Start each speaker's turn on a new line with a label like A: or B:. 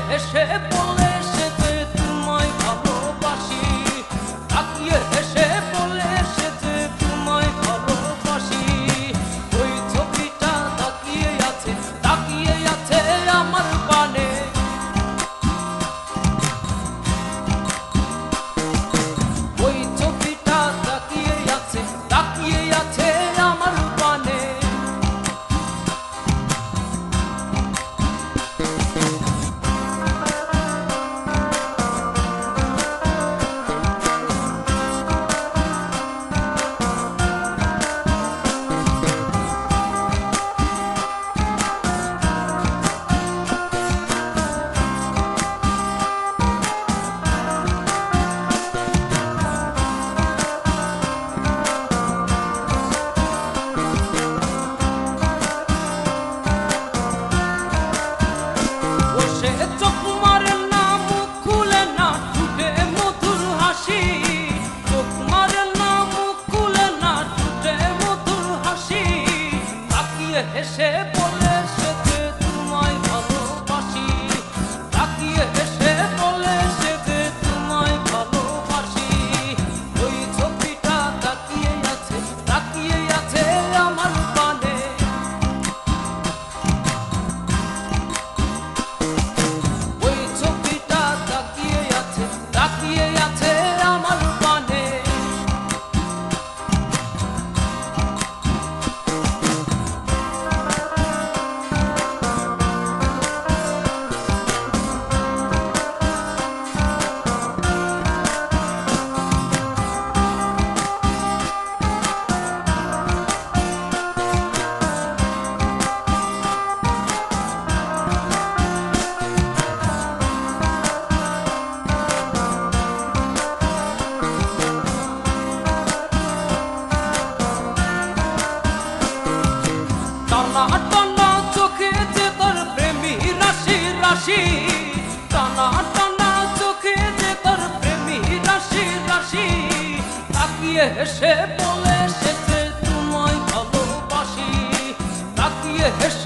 A: হেসে বলে সে যে তোমায় ভালোবাসি, তাকিয়ে হেসে বলে সে যে তোমায় ভালোবাসি। ওই ছবিটা তাকিয়ে আছে আমার পানে। ওই ছবিটা তাকিয়ে আছে আমার পানে। হেসে বলে সে যে তোমায় ভালোবাসি, তাকিয়ে হেসে বলে সে যে তোমায় ভালোবাসি। ওই ছবিটা তাকিয়ে আছে আমার পানে। ওই ছবিটা তাকিয়ে আছে আমার পানে। টানা টানা চোখে যে তোর প্রেমী রাশি রাশি, টানা টানা চোখে যে তোর প্রেমী রাশি রাশি। তাকিয়ে হেসে বলে সে যে তোমায় ভালোবাসি, তাকিয়ে হেসে